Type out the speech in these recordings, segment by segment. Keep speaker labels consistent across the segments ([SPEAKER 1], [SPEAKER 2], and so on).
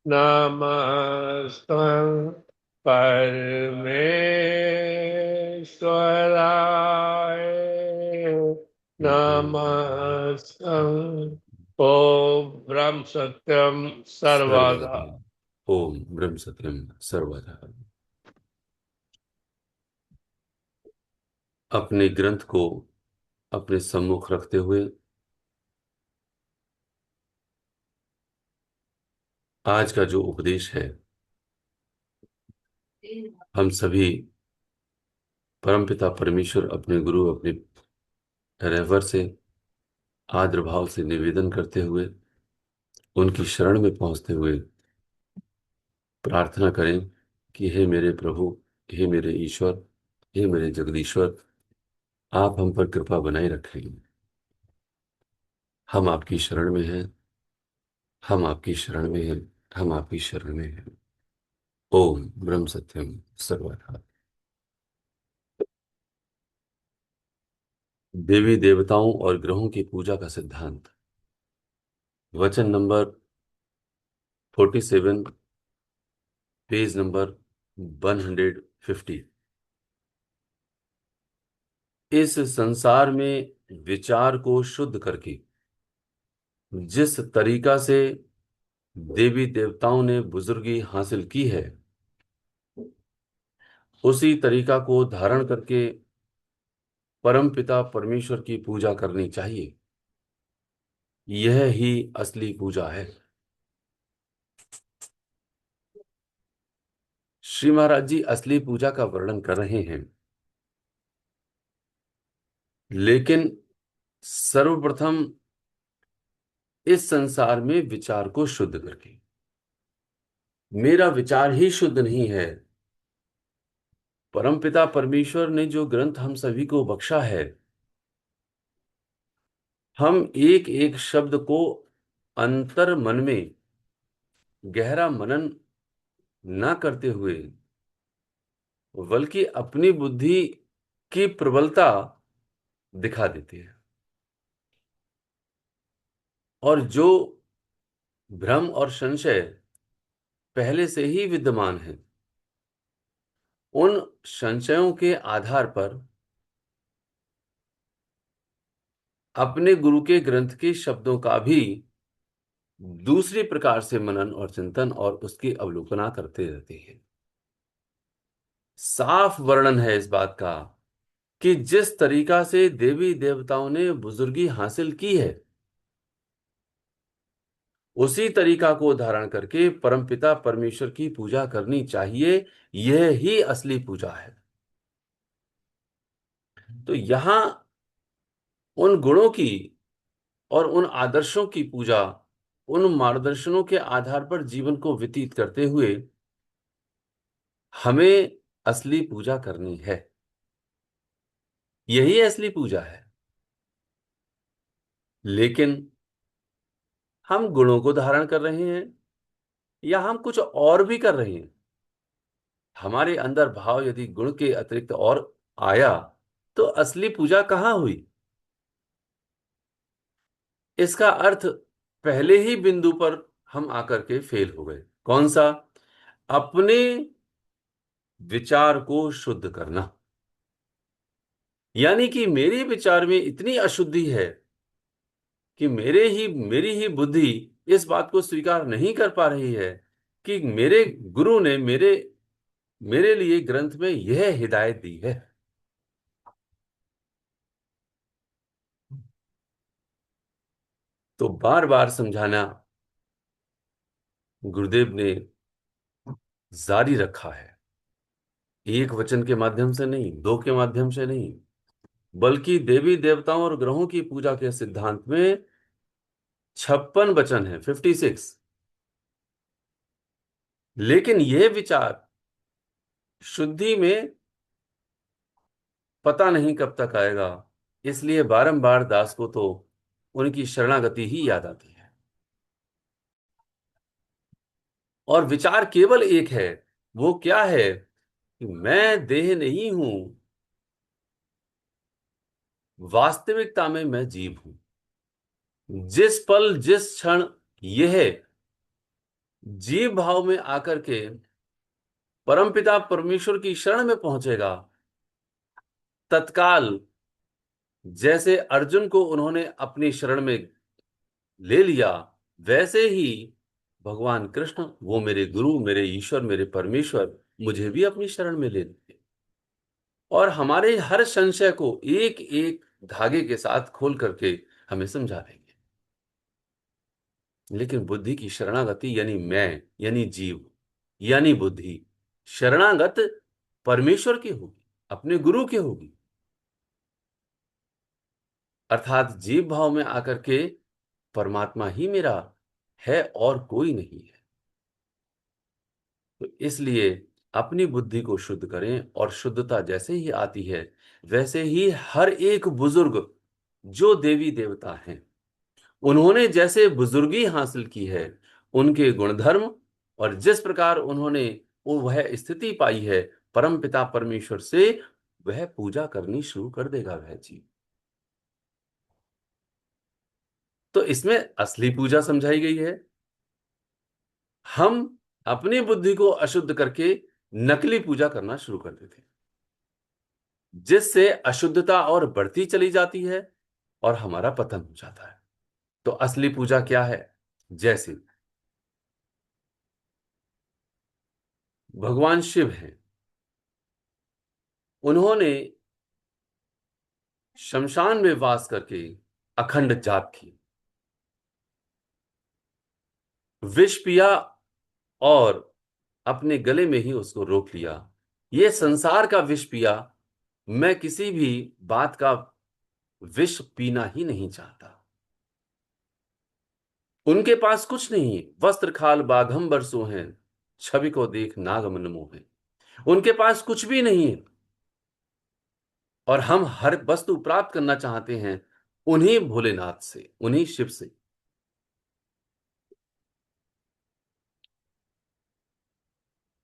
[SPEAKER 1] नमस्तं परमेश्वराय नमस्तं। ओम ब्रह्म सत्यम सर्वदा।
[SPEAKER 2] सर्वदा। ओम ब्रह्म सत्यम सर्वदा। अपने ग्रंथ को अपने सम्मुख रखते हुए आज का जो उपदेश है, हम सभी परमपिता परमेश्वर अपने गुरु अपने रहवर से आदर भाव से निवेदन करते हुए उनकी शरण में पहुंचते हुए प्रार्थना करें कि हे मेरे प्रभु, हे मेरे ईश्वर, हे मेरे जगदीश्वर, आप हम पर कृपा बनाए रखें। हम आपकी शरण में हैं, हम आपकी शरण में हैं, हम आपकी शरण में हैं। ओम ब्रह्म सत्यम सर्वदा। देवी देवताओं और ग्रहों की पूजा का सिद्धांत, वचन नंबर 47, पेज नंबर 150। इस संसार में विचार को शुद्ध करके जिस तरीका से देवी देवताओं ने बुजुर्गी हासिल की है, उसी तरीका को धारण करके परमपिता परमेश्वर की पूजा करनी चाहिए। यह ही असली पूजा है। श्री महाराज जी असली पूजा का वर्णन कर रहे हैं, लेकिन सर्वप्रथम इस संसार में विचार को शुद्ध करके। मेरा विचार ही शुद्ध नहीं है। परमपिता परमेश्वर ने जो ग्रंथ हम सभी को बख्शा है, हम एक एक शब्द को अंतर मन में गहरा मनन ना करते हुए, बल्कि अपनी बुद्धि की प्रबलता दिखा देते हैं। और जो भ्रम और संशय पहले से ही विद्यमान है, उन संशयों के आधार पर अपने गुरु के ग्रंथ के शब्दों का भी दूसरी प्रकार से मनन और चिंतन और उसकी अवलोकना करते रहते हैं। साफ वर्णन है इस बात का कि जिस तरीका से देवी देवताओं ने बुजुर्गी हासिल की है, उसी तरीका को धारण करके परमपिता परमेश्वर की पूजा करनी चाहिए। यह ही असली पूजा है। तो यहां उन गुणों की और उन आदर्शों की पूजा, उन मार्गदर्शनों के आधार पर जीवन को व्यतीत करते हुए हमें असली पूजा करनी है। यही असली पूजा है। लेकिन हम गुणों को धारण कर रहे हैं या हम कुछ और भी कर रहे हैं। हमारे अंदर भाव यदि गुण के अतिरिक्त और आया, तो असली पूजा कहां हुई? इसका अर्थ पहले ही बिंदु पर हम आकर के फेल हो गए। कौन सा? अपने विचार को शुद्ध करना। यानी कि मेरे विचार में इतनी अशुद्धि है कि मेरी ही बुद्धि इस बात को स्वीकार नहीं कर पा रही है कि मेरे गुरु ने मेरे मेरे लिए ग्रंथ में यह हिदायत दी है। तो बार बार समझाना गुरुदेव ने जारी रखा है। एक वचन के माध्यम से नहीं, दो के माध्यम से नहीं, बल्कि देवी देवताओं और ग्रहों की पूजा के सिद्धांत में 56 वचन है, 56। लेकिन यह विचार शुद्धि में पता नहीं कब तक आएगा। इसलिए बारंबार दास को तो उनकी शरणागति ही याद आती है। और विचार केवल एक है। वो क्या है? कि मैं देह नहीं हूं, वास्तविकता में मैं जीव हूं। जिस पल जिस क्षण यह जीव भाव में आकर के परमपिता परमेश्वर की शरण में पहुंचेगा, तत्काल जैसे अर्जुन को उन्होंने अपनी शरण में ले लिया, वैसे ही भगवान कृष्ण, वो मेरे गुरु, मेरे ईश्वर, मेरे परमेश्वर, मुझे भी अपनी शरण में ले लेंगे और हमारे हर संशय को एक एक धागे के साथ खोल करके हमें समझा देंगे। लेकिन बुद्धि की शरणागति यानी मैं, यानी जीव, यानी बुद्धि शरणागत परमेश्वर की होगी, अपने गुरु की होगी, अर्थात जीव भाव में आकर के परमात्मा ही मेरा है और कोई नहीं है। तो इसलिए अपनी बुद्धि को शुद्ध करें, और शुद्धता जैसे ही आती है वैसे ही हर एक बुजुर्ग जो देवी देवता हैं, उन्होंने जैसे बुजुर्गी हासिल की है, उनके गुणधर्म और जिस प्रकार उन्होंने वो वह स्थिति पाई है परम पिता परमेश्वर से, वह पूजा करनी शुरू कर देगा वह जीव। तो इसमें असली पूजा समझाई गई है। हम अपनी बुद्धि को अशुद्ध करके नकली पूजा करना शुरू कर देते हैं, जिससे अशुद्धता और बढ़ती चली जाती है और हमारा पतन हो जाता है। तो असली पूजा क्या है? जैसे भगवान शिव हैं, उन्होंने शमशान में वास करके अखंड जाप की, विष पिया और अपने गले में ही उसको रोक लिया। ये संसार का विष पिया, मैं किसी भी बात का विष पीना ही नहीं चाहता। उनके पास कुछ नहीं है, वस्त्र खाल बाघंबर सो हैं, छवि को देख नाग मन मोहे। उनके पास कुछ भी नहीं है, और हम हर वस्तु प्राप्त करना चाहते हैं उन्हीं भोलेनाथ से, उन्हीं शिव से।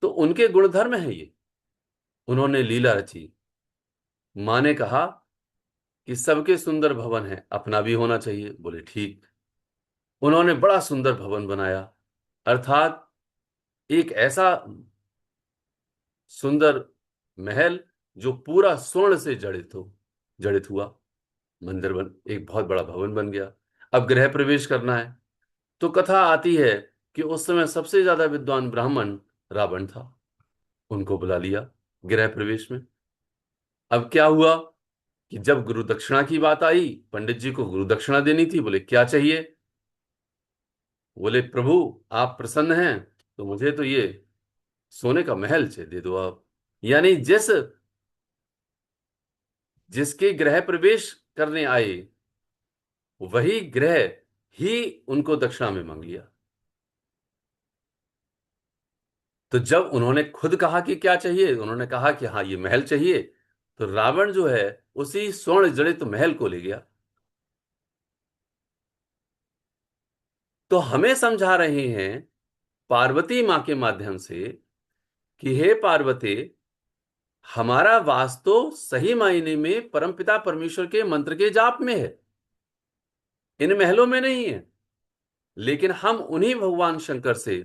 [SPEAKER 2] तो उनके गुणधर्म है ये, उन्होंने लीला रची। मां ने कहा कि सबके सुंदर भवन है, अपना भी होना चाहिए। बोले ठीक। उन्होंने बड़ा सुंदर भवन बनाया, अर्थात एक ऐसा सुंदर महल जो पूरा स्वर्ण से जड़ित हुआ। मंदिर बन, एक बहुत बड़ा भवन बन गया। अब गृह प्रवेश करना है, तो कथा आती है कि उस समय सबसे ज्यादा विद्वान ब्राह्मण रावण था, उनको बुला लिया गृह प्रवेश में। अब क्या हुआ कि जब गुरु दक्षिणा की बात आई, पंडित जी को गुरु दक्षिणा देनी थी, बोले क्या चाहिए? बोले प्रभु आप प्रसन्न हैं तो मुझे तो ये सोने का महल से दे दो आप। यानी जिसके गृह प्रवेश करने आए, वही ग्रह ही उनको दक्षिणा में मांग लिया। तो जब उन्होंने खुद कहा कि क्या चाहिए, उन्होंने कहा कि हाँ ये महल चाहिए, तो रावण जो है उसी स्वर्ण जड़ित महल को ले गया। तो हमें समझा रहे हैं पार्वती मां के माध्यम से कि हे पार्वती, हमारा वास तो सही मायने में परमपिता परमेश्वर के मंत्र के जाप में है, इन महलों में नहीं है। लेकिन हम उन्हीं भगवान शंकर से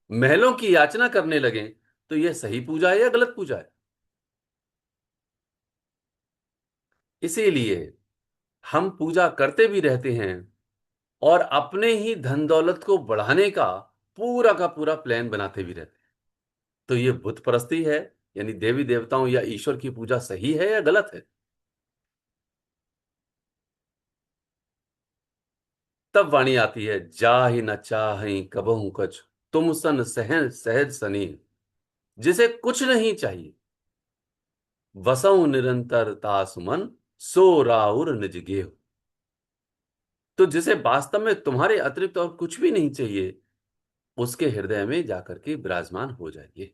[SPEAKER 2] महलों की याचना करने लगे, तो यह सही पूजा है या गलत पूजा है? इसीलिए हम पूजा करते भी रहते हैं और अपने ही धन दौलत को बढ़ाने का पूरा प्लान बनाते भी रहते हैं। तो ये बुत परस्ती है, यानी देवी देवताओं या ईश्वर की पूजा सही है या गलत है? तब वाणी आती है, जाहि न चाहि कबहु कछ, तुम सन सहज सहज सनी। जिसे कुछ नहीं चाहिए, वसऊ निरंतर तासुमन, सो राउर निज गेह। तो जिसे वास्तव में तुम्हारे अतिरिक्त और कुछ भी नहीं चाहिए, उसके हृदय में जाकर के विराजमान हो जाइए।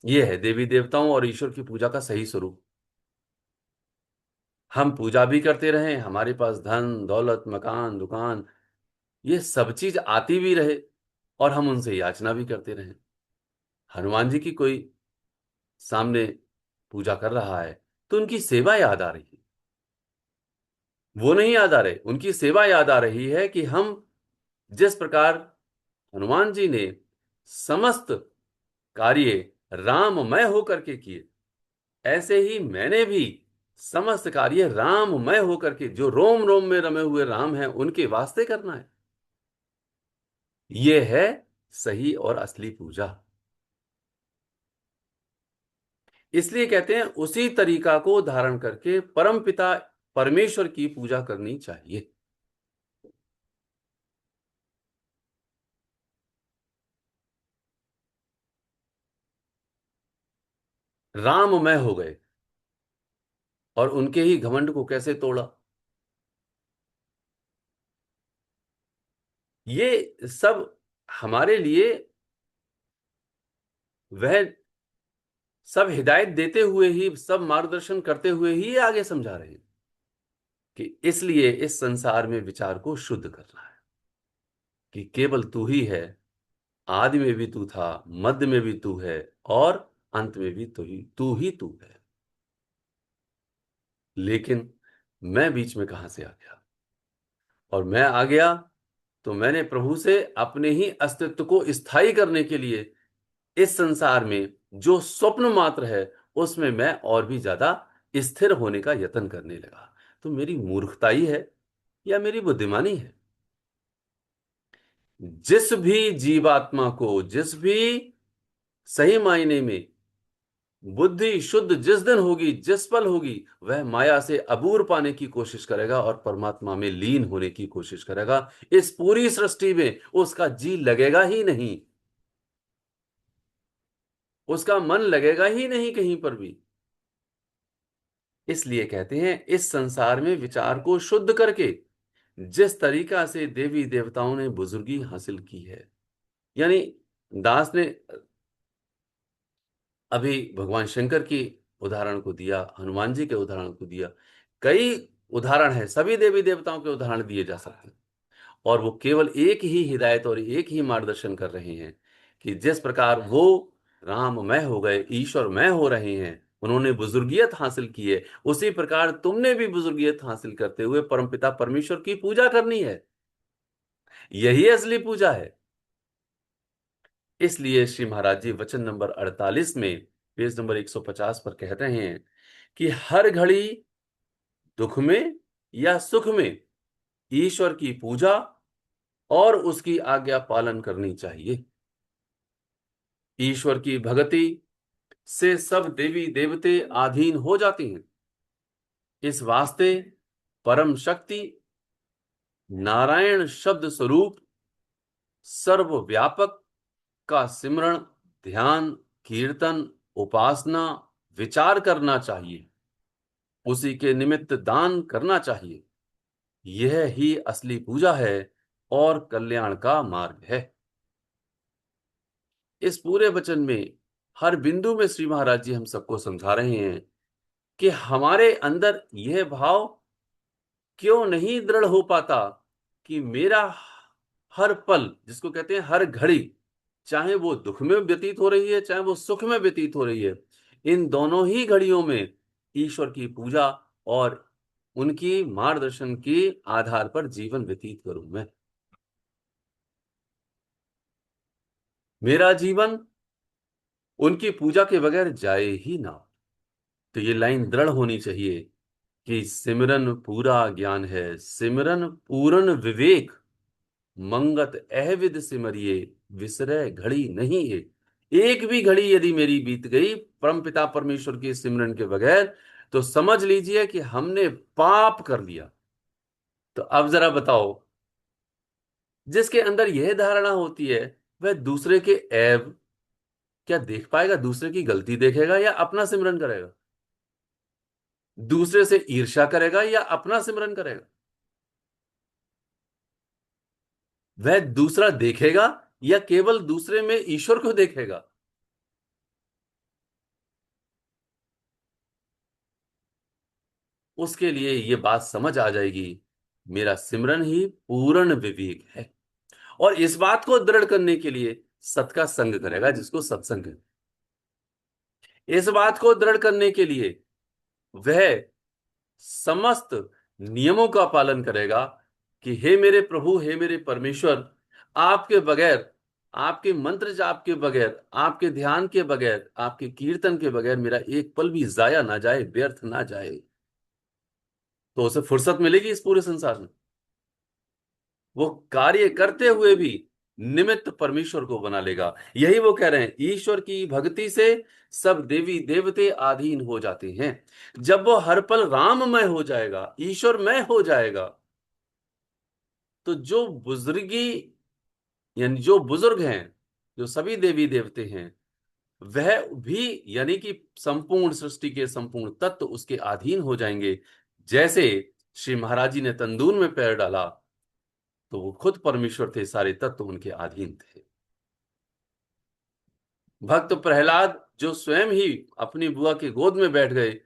[SPEAKER 2] यह है देवी देवताओं और ईश्वर की पूजा का सही स्वरूप। हम पूजा भी करते रहें, हमारे पास धन दौलत मकान दुकान ये सब चीज आती भी रहे, और हम उनसे याचना भी करते रहें। हनुमान जी की कोई सामने पूजा कर रहा है तो उनकी सेवा याद आ रही है, वो नहीं याद आ रहे, उनकी सेवा याद आ रही है कि हम जिस प्रकार हनुमान जी ने समस्त कार्य राममय होकर के किए, ऐसे ही मैंने भी समस्त कार्य राममय होकर के, जो रोम रोम में रमे हुए राम हैं उनके वास्ते करना है। यह है सही और असली पूजा। इसलिए कहते हैं उसी तरीका को धारण करके परम पिता परमेश्वर की पूजा करनी चाहिए। राममय हो गए और उनके ही घमंड को कैसे तोड़ा। ये सब हमारे लिए वह सब हिदायत देते हुए ही, सब मार्गदर्शन करते हुए ही आगे समझा रहे हैं कि इसलिए इस संसार में विचार को शुद्ध करना है कि केवल तू ही है, आदि में भी तू था, मध्य में भी तू है और अंत में भी तू ही तू है। लेकिन मैं बीच में कहां से आ गया, और मैं आ गया तो मैंने प्रभु से अपने ही अस्तित्व को स्थायी करने के लिए इस संसार में जो स्वप्न मात्र है उसमें मैं और भी ज्यादा स्थिर होने का यत्न करने लगा। तो मेरी मूर्खता ही है या मेरी बुद्धिमानी है? जिस भी जीवात्मा को, जिस भी सही मायने में बुद्धि शुद्ध जिस दिन होगी, जिस पल होगी, वह माया से अबूर पाने की कोशिश करेगा और परमात्मा में लीन होने की कोशिश करेगा। इस पूरी सृष्टि में उसका जी लगेगा ही नहीं, उसका मन लगेगा ही नहीं कहीं पर भी। इसलिए कहते हैं इस संसार में विचार को शुद्ध करके जिस तरीका से देवी देवताओं ने बुजुर्गी हासिल की है, यानी दास ने अभी भगवान शंकर की उदाहरण को दिया, हनुमान जी के उदाहरण को दिया, कई उदाहरण है, सभी देवी देवताओं के उदाहरण दिए जा सकते हैं, और वो केवल एक ही हिदायत और एक ही मार्गदर्शन कर रहे हैं कि जिस प्रकार वो राममय हो गए, ईश्वरमय हो रहे हैं, उन्होंने बुजुर्गियत हासिल की है, उसी प्रकार तुमने भी बुजुर्गियत हासिल करते हुए परमपिता परमेश्वर की पूजा करनी है। यही असली पूजा है। इसलिए श्री महाराज जी वचन नंबर 48 में, पेज नंबर 150 पर कह रहे हैं कि हर घड़ी दुख में या सुख में ईश्वर की पूजा और उसकी आज्ञा पालन करनी चाहिए। ईश्वर की भक्ति से सब देवी देवते अधीन हो जाती हैं। इस वास्ते परम शक्ति नारायण शब्द स्वरूप सर्वव्यापक का सिमरण, ध्यान, कीर्तन, उपासना, विचार करना चाहिए, उसी के निमित्त दान करना चाहिए। यह ही असली पूजा है और कल्याण का मार्ग है। इस पूरे वचन में हर बिंदु में श्री महाराज जी हम सबको समझा रहे हैं कि हमारे अंदर यह भाव क्यों नहीं दृढ़ हो पाता कि मेरा हर पल, जिसको कहते हैं हर घड़ी, चाहे वो दुख में व्यतीत हो रही है चाहे वो सुख में व्यतीत हो रही है, इन दोनों ही घड़ियों में ईश्वर की पूजा और उनकी मार्गदर्शन के आधार पर जीवन व्यतीत करूं मैं। मेरा जीवन उनकी पूजा के बगैर जाए ही ना। तो ये लाइन दृढ़ होनी चाहिए कि सिमरन पूरा ज्ञान है, सिमरन पूर्ण विवेक, मंगत अहविद सिमरिए, विसरय घड़ी नहीं है। एक भी घड़ी यदि मेरी बीत गई परमपिता परमेश्वर के सिमरन के बगैर, तो समझ लीजिए कि हमने पाप कर लिया। तो अब जरा बताओ, जिसके अंदर यह धारणा होती है वह दूसरे के ऐब क्या देख पाएगा? दूसरे की गलती देखेगा या अपना सिमरन करेगा? दूसरे से ईर्ष्या करेगा या अपना सिमरन करेगा? वह दूसरा देखेगा या केवल दूसरे में ईश्वर को देखेगा? उसके लिए यह बात समझ आ जाएगी, मेरा सिमरन ही पूर्ण विवेक है। और इस बात को दृढ़ करने के लिए सत का संग करेगा, जिसको सत्संग है। इस बात को दृढ़ करने के लिए वह समस्त नियमों का पालन करेगा कि हे मेरे प्रभु, हे मेरे परमेश्वर, आपके बगैर, आपके मंत्र जाप के बगैर, आपके ध्यान के बगैर, आपके कीर्तन के बगैर मेरा एक पल भी जाया ना जाए, व्यर्थ ना जाए, तो उसे फुर्सत मिलेगी इस पूरे संसार में। वो कार्य करते हुए भी निमित्त परमेश्वर को बना लेगा। यही वो कह रहे हैं, ईश्वर की भक्ति से सब देवी देवते अधीन हो जाते हैं। जब वो हर पल राममय हो जाएगा, ईश्वरमय हो जाएगा, तो जो बुजुर्गी, यानी जो बुजुर्ग हैं, जो सभी देवी देवते हैं, वह भी, यानी कि संपूर्ण सृष्टि के संपूर्ण तत्व उसके अधीन हो जाएंगे। जैसे श्री महाराज जी ने तंदूर में पैर डाला तो वो खुद परमेश्वर थे, सारे तत्व उनके अधीन थे। भक्त प्रहलाद जो स्वयं ही अपनी बुआ की गोद में बैठ गए,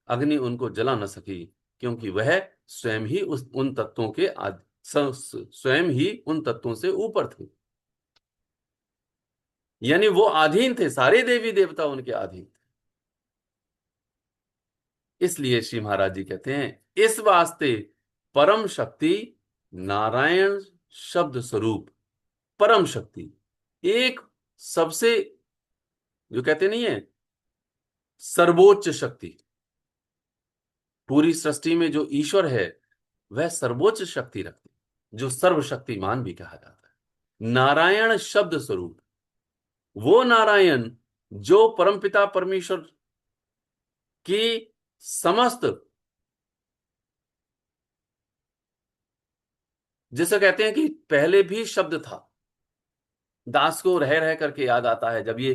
[SPEAKER 2] अग्नि उनको जला न सकी, क्योंकि वह स्वयं ही उन तत्वों के स्वयं ही उन तत्वों से ऊपर थे। यानी वो अधीन थे, सारे देवी देवता उनके अधीन थे। इसलिए श्री महाराज जी कहते हैं, इस वास्ते परम शक्ति नारायण शब्द स्वरूप, परम शक्ति, एक सबसे, जो कहते नहीं है, सर्वोच्च शक्ति, पूरी सृष्टि में जो ईश्वर है वह सर्वोच्च शक्ति रखते, जो सर्वशक्तिमान भी कहा जाता है। नारायण शब्द स्वरूप, वो नारायण जो परमपिता परमेश्वर की समस्त, जिसे कहते हैं कि पहले भी शब्द था। दास को रह रह करके याद आता है, जब ये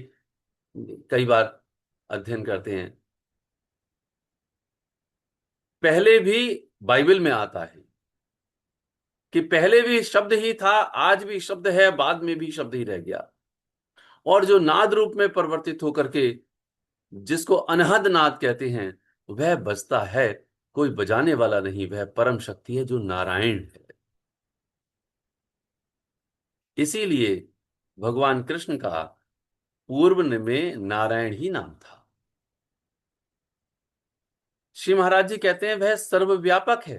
[SPEAKER 2] कई बार अध्ययन करते हैं, पहले भी बाइबल में आता है कि पहले भी शब्द ही था, आज भी शब्द है, बाद में भी शब्द ही रह गया। और जो नाद रूप में परिवर्तित होकर के, जिसको अनहद नाद कहते हैं, वह बजता है, कोई बजाने वाला नहीं, वह परम शक्ति है जो नारायण है। इसीलिए भगवान कृष्ण का पूर्व में नारायण ही नाम था। श्री महाराज जी कहते हैं वह सर्वव्यापक है,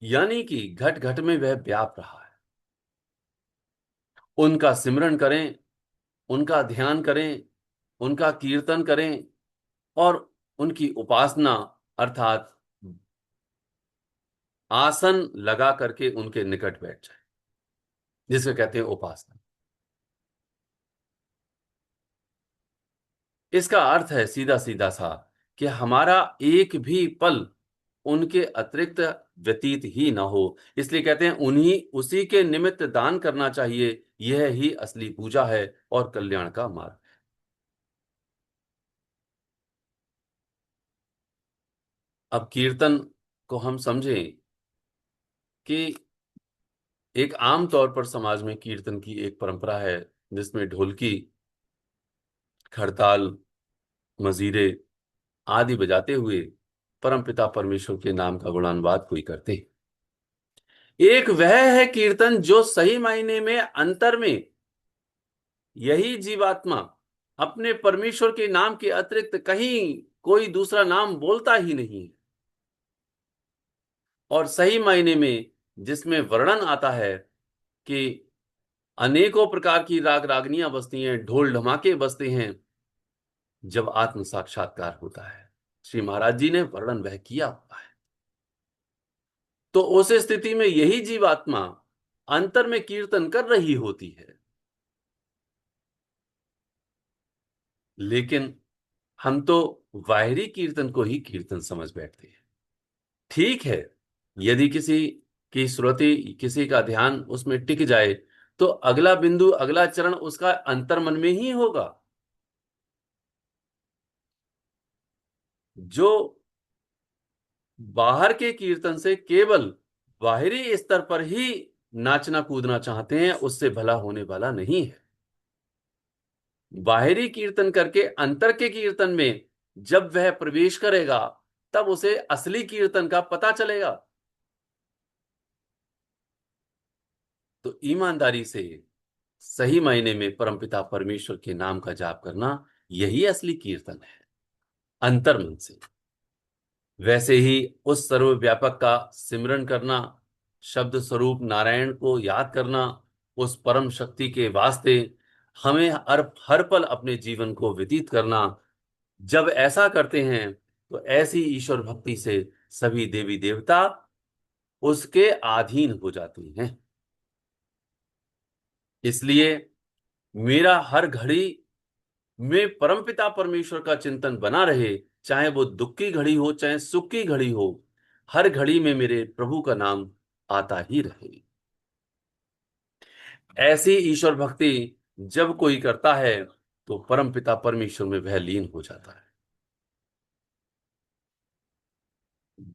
[SPEAKER 2] यानी कि घट घट में वह व्याप रहा है। उनका सिमरन करें, उनका ध्यान करें, उनका कीर्तन करें, और उनकी उपासना, अर्थात आसन लगा करके उनके निकट बैठ जाए, जिसे कहते हैं उपासना। इसका अर्थ है सीधा सीधा सा कि हमारा एक भी पल उनके अतिरिक्त व्यतीत ही ना हो। इसलिए कहते हैं उन्हीं, उसी के निमित्त दान करना चाहिए, यह ही असली पूजा है और कल्याण का मार्ग। अब कीर्तन को हम समझें कि एक आम तौर पर समाज में कीर्तन की एक परंपरा है, जिसमें ढोलकी, खड़ताल, मजीरे आदि बजाते हुए परमपिता परमेश्वर के नाम का गुणानुवाद कोई करते हैं। एक वह है कीर्तन जो सही मायने में अंतर में यही जीवात्मा अपने परमेश्वर के नाम के अतिरिक्त कहीं कोई दूसरा नाम बोलता ही नहीं है, और सही मायने में जिसमें वर्णन आता है कि अनेकों प्रकार की राग रागनियां बजती हैं, ढोल ढमाके बजते हैं, जब आत्म साक्षात्कार होता है। श्री महाराज जी ने वर्णन वह किया हुआ है। तो उस स्थिति में यही जीवात्मा अंतर में कीर्तन कर रही होती है, लेकिन हम तो बाहरी कीर्तन को ही कीर्तन समझ बैठते हैं। ठीक है, यदि किसी की श्रुति, किसी का ध्यान उसमें टिक जाए, तो अगला बिंदु, अगला चरण उसका अंतर्मन में ही होगा। जो बाहर के कीर्तन से केवल बाहरी स्तर पर ही नाचना कूदना चाहते हैं, उससे भला होने वाला नहीं है। बाहरी कीर्तन करके अंतर के कीर्तन में जब वह प्रवेश करेगा, तब उसे असली कीर्तन का पता चलेगा। तो ईमानदारी से सही मायने में परमपिता परमेश्वर के नाम का जाप करना, यही असली कीर्तन है, अंतर्मन से। वैसे ही उस सर्वव्यापक का सिमरन करना, शब्द स्वरूप नारायण को याद करना, उस परम शक्ति के वास्ते हमें हर पल अपने जीवन को व्यतीत करना। जब ऐसा करते हैं तो ऐसी ईश्वर भक्ति से सभी देवी देवता उसके अधीन हो जाते हैं। इसलिए मेरा हर घड़ी में परमपिता परमेश्वर का चिंतन बना रहे, चाहे वो दुख की घड़ी हो चाहे सुख की घड़ी हो, हर घड़ी में मेरे प्रभु का नाम आता ही रहे। ऐसी ईश्वर भक्ति जब कोई करता है तो परमपिता परमेश्वर में वह लीन हो जाता है।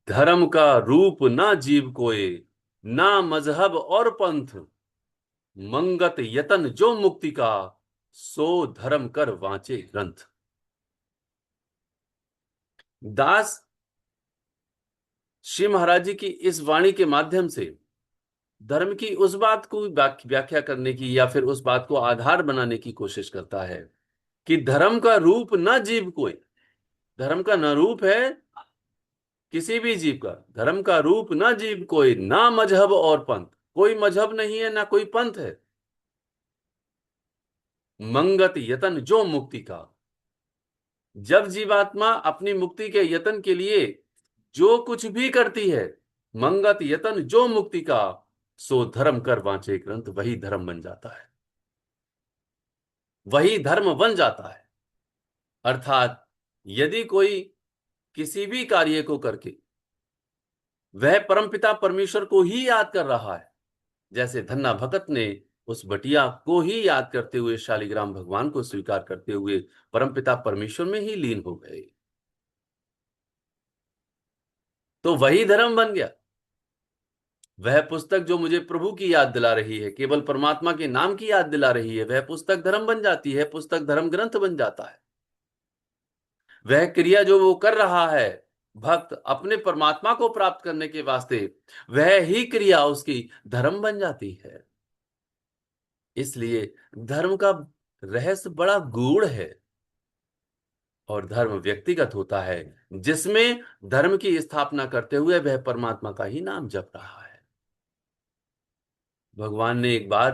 [SPEAKER 2] धर्म का रूप ना जीव कोय, ना मजहब और पंथ, मंगत यतन जो मुक्ति का, सो धर्म कर वांचे ग्रंथ। दास श्री महाराज जी की इस वाणी के माध्यम से धर्म की उस बात को व्याख्या करने की या फिर उस बात को आधार बनाने की कोशिश करता है कि धर्म का रूप न जीव कोई। धर्म का न रूप है किसी भी जीव का, धर्म का रूप न जीव कोई, ना मजहब और पंथ, कोई मजहब नहीं है ना कोई पंथ है। मंगत यतन जो मुक्ति का, जब जीवात्मा अपनी मुक्ति के यतन के लिए जो कुछ भी करती है, मंगत यतन जो मुक्ति का, सो धर्म कर वांचे ग्रंथ, वही धर्म बन जाता है, वही धर्म बन जाता है। अर्थात यदि कोई किसी भी कार्य को करके वह परमपिता परमेश्वर को ही याद कर रहा है, जैसे धन्ना भगत ने उस बटिया को ही याद करते हुए शालिग्राम भगवान को स्वीकार करते हुए परमपिता परमेश्वर में ही लीन हो गए, तो वही धर्म बन गया। वह पुस्तक जो मुझे प्रभु की याद दिला रही है, केवल परमात्मा के नाम की याद दिला रही है, वह पुस्तक धर्म बन जाती है, पुस्तक धर्म ग्रंथ बन जाता है। वह क्रिया जो वो कर रहा है भक्त अपने परमात्मा को प्राप्त करने के वास्ते, वह ही क्रिया उसकी धर्म बन जाती है। इसलिए धर्म का रहस्य बड़ा गूढ़ है और धर्म व्यक्तिगत होता है, जिसमें धर्म की स्थापना करते हुए वह परमात्मा का ही नाम जप रहा है। भगवान ने एक बार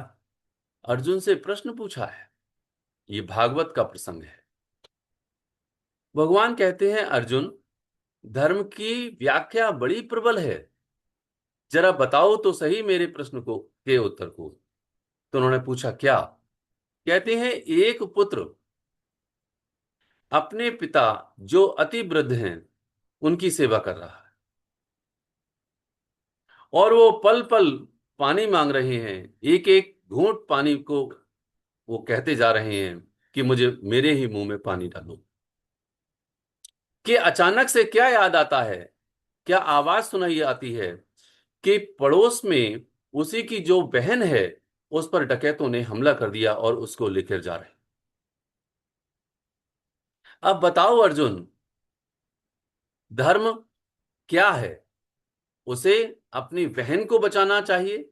[SPEAKER 2] अर्जुन से प्रश्न पूछा है, ये भागवत का प्रसंग है। भगवान कहते हैं, अर्जुन धर्म की व्याख्या बड़ी प्रबल है, जरा बताओ तो सही मेरे प्रश्न को के उत्तर को। तो उन्होंने पूछा क्या? कहते हैं, एक पुत्र अपने पिता जो अति वृद्ध हैं उनकी सेवा कर रहा है और वो पल पल पानी मांग रहे हैं, एक एक घूंट पानी को वो कहते जा रहे हैं कि मुझे मेरे ही मुंह में पानी डालो। कि अचानक से क्या याद आता है, क्या आवाज सुनाई आती है कि पड़ोस में उसी की जो बहन है उस पर डकैतों ने हमला कर दिया और उसको लेकर जा रहे। अब बताओ अर्जुन, धर्म क्या है? उसे अपनी बहन को बचाना चाहिए,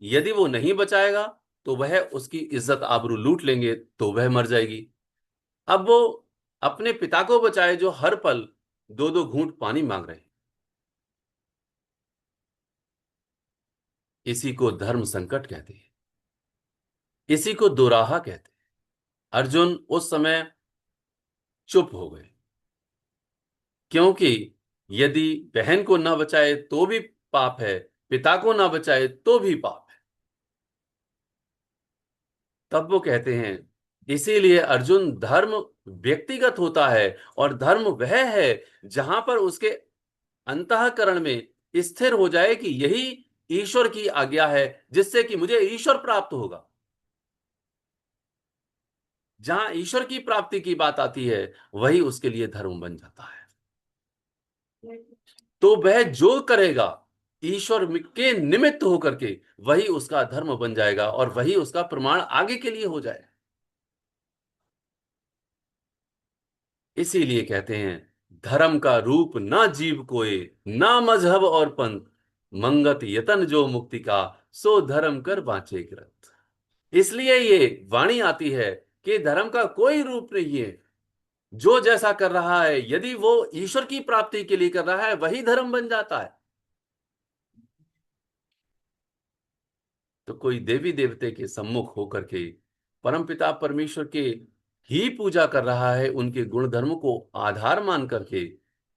[SPEAKER 2] यदि वो नहीं बचाएगा तो वह उसकी इज्जत आबरू लूट लेंगे तो वह मर जाएगी। अब वो अपने पिता को बचाए जो हर पल दो दो घूंट पानी मांग रहे हैं। इसी को धर्म संकट कहते हैं, इसी को दोराहा कहते हैं। अर्जुन उस समय चुप हो गए, क्योंकि यदि बहन को ना बचाए तो भी पाप है, पिता को ना बचाए तो भी पाप है। तब वो कहते हैं, इसीलिए अर्जुन धर्म व्यक्तिगत होता है और धर्म वह है जहां पर उसके अंतःकरण में स्थिर हो जाए कि यही ईश्वर की आज्ञा है जिससे कि मुझे ईश्वर प्राप्त होगा। जहां ईश्वर की प्राप्ति की बात आती है वही उसके लिए धर्म बन जाता है। तो वह जो करेगा ईश्वर के निमित्त होकर के वही उसका धर्म बन जाएगा और वही उसका प्रमाण आगे के लिए हो जाए। इसीलिए कहते हैं, धर्म का रूप ना जीव कोय, ना मजहब और पंथ, मंगत यतन जो मुक्ति का, सो धर्म कर बाँचे ग्रंथ। इसलिए ये वाणी आती है कि धर्म का कोई रूप नहीं है, जो जैसा कर रहा है, यदि वो ईश्वर की प्राप्ति के लिए कर रहा है, वही धर्म बन जाता है। तो कोई देवी देवते के सम्मुख होकर के परमपिता परमेश्वर के ही पूजा कर रहा है, उनके गुण धर्म को आधार मान करके,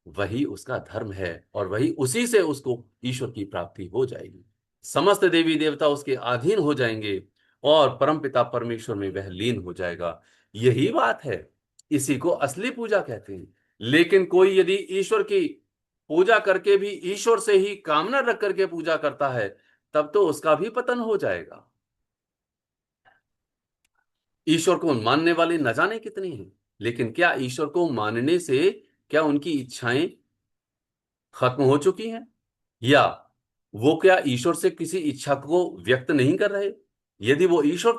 [SPEAKER 2] वही उसका धर्म है, और वही उसी से उसको ईश्वर की प्राप्ति हो जाएगी। समस्त देवी देवता उसके अधीन हो जाएंगे और परमपिता परमेश्वर में वह लीन हो जाएगा। यही बात है, इसी को असली पूजा कहते हैं। लेकिन कोई यदि ईश्वर की पूजा करके भी ईश्वर से ही कामना रख करके पूजा करता है, तब तो उसका भी पतन हो जाएगा। ईश्वर को मानने वाले न जाने कितने हैं, लेकिन क्या ईश्वर को मानने से क्या उनकी इच्छाएं खत्म हो चुकी हैं, या वो क्या ईश्वर से किसी इच्छा को व्यक्त नहीं कर रहे? यदि वो ईश्वर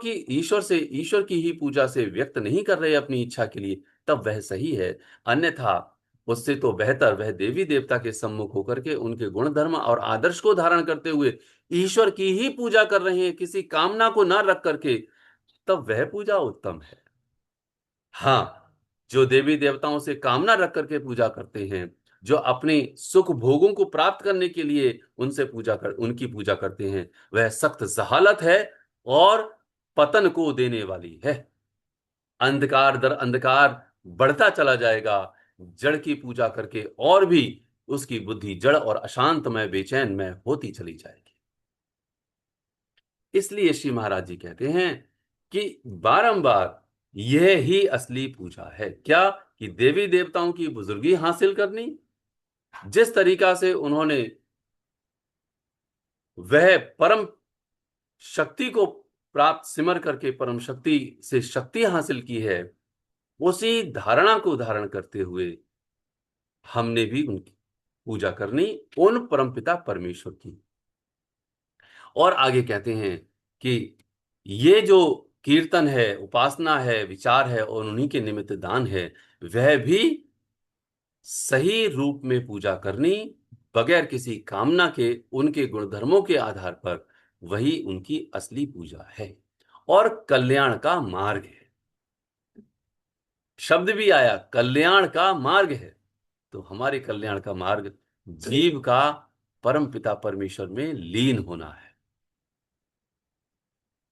[SPEAKER 2] की ही पूजा से व्यक्त नहीं कर रहे अपनी इच्छा के लिए, तब वह सही है। अन्यथा उससे तो बेहतर वह देवी देवता के सम्मुख होकर के उनके गुण धर्म और आदर्श को धारण करते हुए ईश्वर की ही पूजा कर रहे हैं, किसी कामना को ना रख करके, तब वह पूजा उत्तम है। हाँ, जो देवी देवताओं से कामना रख करके पूजा करते हैं, जो अपने सुख भोगों को प्राप्त करने के लिए उनकी पूजा करते हैं, वह सख्त जहालत है और पतन को देने वाली है। अंधकार दर अंधकार बढ़ता चला जाएगा, जड़ की पूजा करके और भी उसकी बुद्धि जड़ और अशांतमय बेचैनमय होती चली जाएगी। इसलिए श्री महाराज जी कहते हैं कि बारंबार यह ही असली पूजा है। क्या? कि देवी देवताओं की बुजुर्गी हासिल करनी, जिस तरीका से उन्होंने वह परम शक्ति को प्राप्त सिमर करके परम शक्ति से शक्ति हासिल की है, उसी धारणा को धारण करते हुए हमने भी उनकी पूजा करनी, उन परमपिता परमेश्वर की। और आगे कहते हैं कि ये जो कीर्तन है, उपासना है, विचार है और उन्हीं के निमित्त दान है, वह भी सही रूप में पूजा करनी, बगैर किसी कामना के, उनके गुणधर्मों के आधार पर, वही उनकी असली पूजा है और कल्याण का मार्ग है। शब्द भी आया, कल्याण का मार्ग है। तो हमारे कल्याण का मार्ग जीव का परम पिता परमेश्वर में लीन होना है।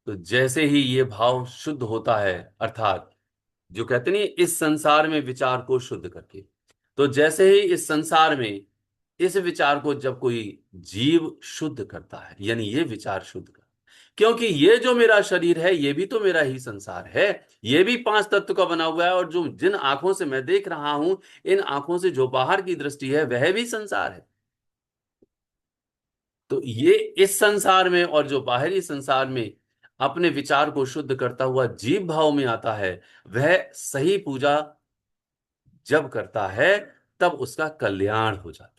[SPEAKER 2] तो जैसे ही ये भाव शुद्ध होता है, अर्थात जो कहते नहीं, इस संसार में विचार को शुद्ध करके, तो जैसे ही इस संसार में इस विचार को जब कोई जीव शुद्ध करता है, यानी ये विचार शुद्ध कर, क्योंकि ये जो मेरा शरीर है, ये भी तो मेरा ही संसार है, ये भी पांच तत्व का बना हुआ है, और जो जिन आंखों से मैं देख रहा हूं, इन आंखों से जो बाहर की दृष्टि है, वह भी संसार है। तो ये इस संसार में और जो बाहरी संसार में अपने विचार को शुद्ध करता हुआ जीव भाव में आता है, वह सही पूजा जब करता है, तब उसका कल्याण हो जाता है।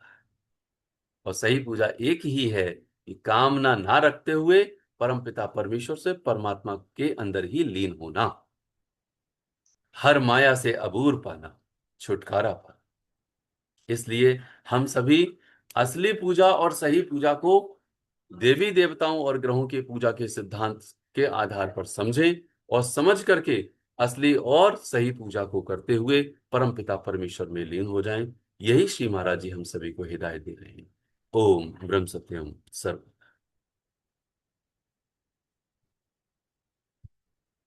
[SPEAKER 2] और सही पूजा एक ही है कि कामना ना रखते हुए परमपिता परमेश्वर से, परमात्मा के अंदर ही लीन होना, हर माया से अबूर पाना, छुटकारा पाना। इसलिए हम सभी असली पूजा और सही पूजा को देवी देवताओं और ग्रहों की पूजा के सिद्धांत के आधार पर समझें, और समझ करके असली और सही पूजा को करते हुए परमपिता परमेश्वर में लीन हो जाएं। यही श्री महाराज जी हम सभी को हिदायत दे रहे हैं। ओम ब्रह्म सत्यम सर्व